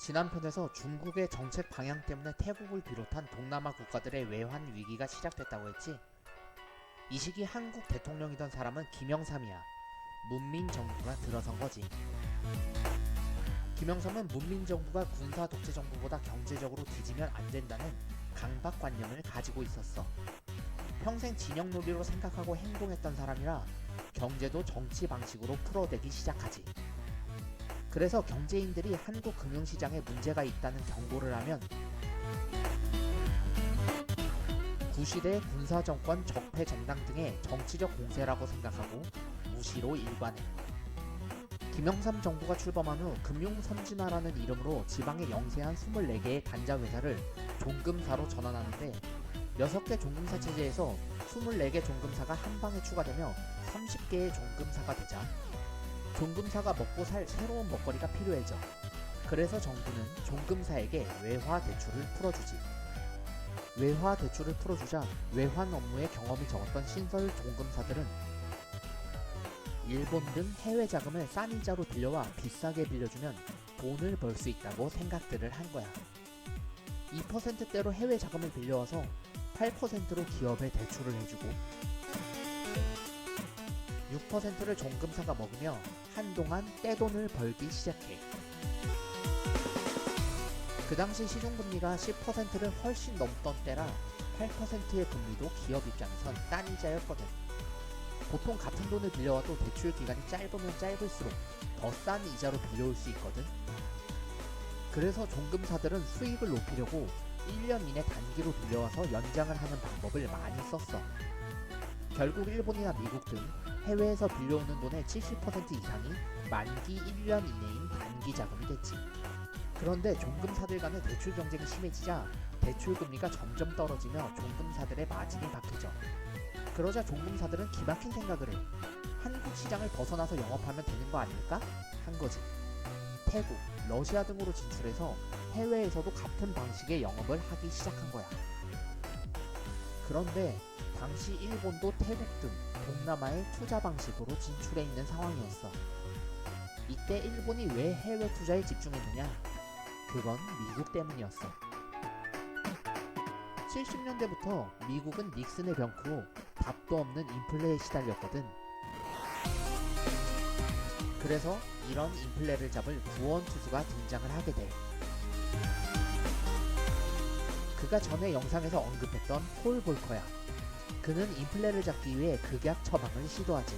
지난 편에서 중국의 정책 방향 때문에 태국을 비롯한 동남아 국가들의 외환 위기가 시작됐다고 했지? 이 시기 한국 대통령이던 사람은 김영삼이야. 문민정부가 들어선 거지. 김영삼은 문민정부가 군사 독재 정부보다 경제적으로 뒤지면 안 된다는 강박관념을 가지고 있었어. 평생 진영놀이로 생각하고 행동했던 사람이라 경제도 정치 방식으로 풀어대기 시작하지. 그래서 경제인들이 한국 금융시장에 문제가 있다는 경고를 하면 구시대 군사정권 적폐정당 등의 정치적 공세라고 생각하고 무시로 일관해. 김영삼 정부가 출범한 후 금융선진화라는 이름으로 지방에 영세한 24개의 단자회사를 종금사로 전환하는데 6개 종금사 체제에서 24개 종금사가 한방에 추가되며 30개의 종금사가 되자 종금사가 먹고 살 새로운 먹거리가 필요해져. 그래서 정부는 종금사에게 외화 대출을 풀어주지. 외화 대출을 풀어주자 외환 업무에 경험이 적었던 신설 종금사들은 일본 등 해외 자금을 싼 이자로 빌려와 비싸게 빌려주면 돈을 벌 수 있다고 생각들을 한 거야. 2%대로 해외 자금을 빌려와서 8%로 기업에 대출을 해주고 6%를 종금사가 먹으며 한동안 떼돈을 벌기 시작해. 그 당시 시중금리가 10%를 훨씬 넘던 때라 8%의 금리도 기업 입장에선 싼 이자였거든. 보통 같은 돈을 빌려와도 대출 기간이 짧으면 짧을수록 더 싼 이자로 빌려올 수 있거든. 그래서 종금사들은 수익을 높이려고 1년 이내 단기로 빌려와서 연장을 하는 방법을 많이 썼어. 결국 일본이나 미국 등 해외에서 빌려오는 돈의 70% 이상이 만기 1년 이내인 단기 자금이 됐지. 그런데 종금사들 간의 대출 경쟁이 심해지자 대출 금리가 점점 떨어지며 종금사들의 마진이 박해져. 그러자 종금사들은 기막힌 생각을 해. 한국 시장을 벗어나서 영업하면 되는 거 아닐까? 한 거지. 태국, 러시아 등으로 진출해서 해외에서도 같은 방식의 영업을 하기 시작한 거야. 그런데 당시 일본도 태국 등 동남아의 투자 방식으로 진출해 있는 상황이었어. 이때 일본이 왜 해외 투자에 집중했느냐? 그건 미국 때문이었어. 70년대부터 미국은 닉슨의 병크로 답도 없는 인플레에 시달렸거든. 그래서 이런 인플레를 잡을 구원투수가 등장을 하게 돼. 그가 전에 영상에서 언급했던 폴 볼커야. 그는 인플레를 잡기 위해 극약 처방을 시도하지.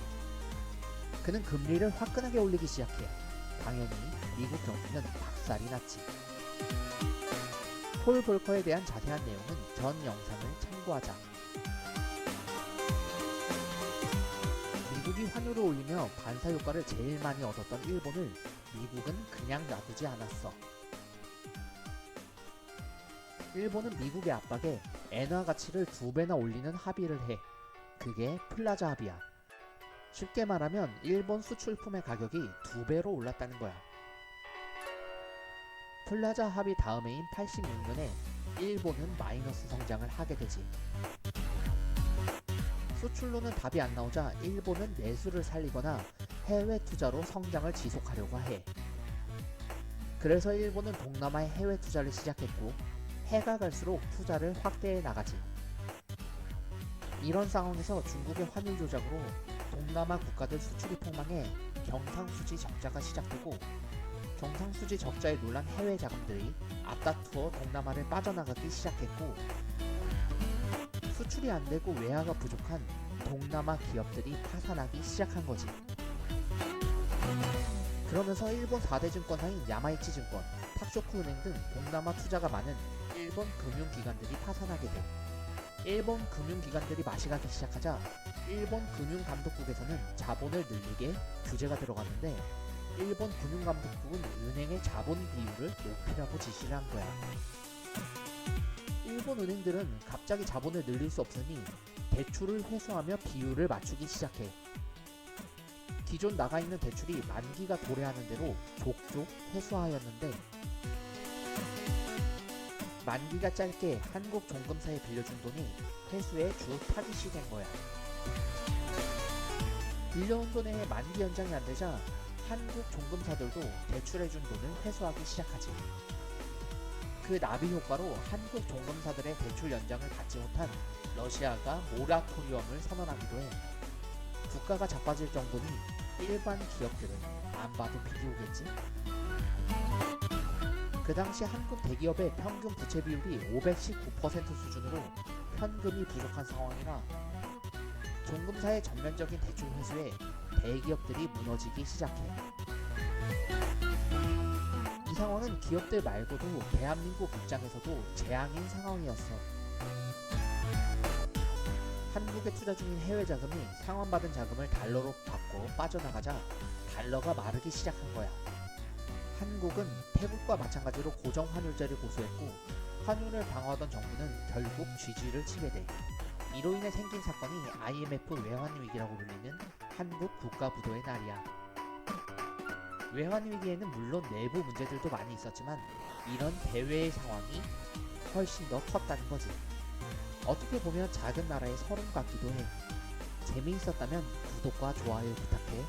그는 금리를 화끈하게 올리기 시작해. 당연히 미국 경기는 박살이 났지. 폴 볼커에 대한 자세한 내용은 전 영상을 참고하자. 미국이 환율을 올리며 반사효과를 제일 많이 얻었던 일본을 미국은 그냥 놔두지 않았어. 일본은 미국의 압박에 엔화 가치를 2배나 올리는 합의를 해. 그게 플라자 합의야. 쉽게 말하면 일본 수출품의 가격이 2배로 올랐다는 거야. 플라자 합의 다음 해인 86년에 일본은 마이너스 성장을 하게 되지. 수출로는 답이 안 나오자 일본은 내수를 살리거나 해외 투자로 성장을 지속하려고 해. 그래서 일본은 동남아의 해외 투자를 시작했고 해가 갈수록 투자를 확대해 나가지. 이런 상황에서 중국의 환율 조작으로 동남아 국가들 수출이 폭망해 경상수지 적자가 시작되고 경상수지 적자에 놀란 해외 자금들이 앞다투어 동남아를 빠져나가기 시작했고 수출이 안되고 외화가 부족한 동남아 기업들이 파산하기 시작한 거지. 그러면서 일본 4대 증권사인 야마이치 증권, 탁쇼쿠 은행 등 동남아 투자가 많은 일본 금융기관들이 파산하게 돼. 일본 금융기관들이 맛이 가기 시작하자 일본 금융감독국에서는 자본을 늘리게 규제가 들어갔는데 일본 금융감독국은 은행의 자본 비율을 높이라고 지시를 한 거야. 일본 은행들은 갑자기 자본을 늘릴 수 없으니 대출을 회수하며 비율을 맞추기 시작해. 기존 나가있는 대출이 만기가 도래하는 대로 족족 회수하였는데 만기가 짧게 한국 종금사에 빌려준 돈이 회수의 주 타깃이 된 거야. 빌려온 돈의 만기 연장이 안 되자 한국 종금사들도 대출해준 돈을 회수하기 시작하지. 그 나비 효과로 한국 종금사들의 대출 연장을 받지 못한 러시아가 모라토리엄을 선언하기도 해. 국가가 자빠질 정도니 일반 기업들은 안 봐도 비디오겠지? 그 당시 한국 대기업의 평균 부채 비율이 519% 수준으로 현금이 부족한 상황이라 종금사의 전면적인 대출 회수에 대기업들이 무너지기 시작해. 이 상황은 기업들 말고도 대한민국 입장에서도 재앙인 상황이었어. 한국에 투자 중인 해외 자금이 상환받은 자금을 달러로 바꿔 빠져나가자 달러가 마르기 시작한 거야. 한국은 태국과 마찬가지로 고정 환율제를 고수했고 환율을 방어하던 정부는 결국 쥐쥐를 치게 돼. 이로 인해 생긴 사건이 IMF 외환위기라고 불리는 한국 국가부도의 날이야. 외환위기에는 물론 내부 문제들도 많이 있었지만 이런 대외의 상황이 훨씬 더 컸다는 거지. 어떻게 보면 작은 나라의 서름 같기도 해. 재미있었다면 구독과 좋아요 부탁해.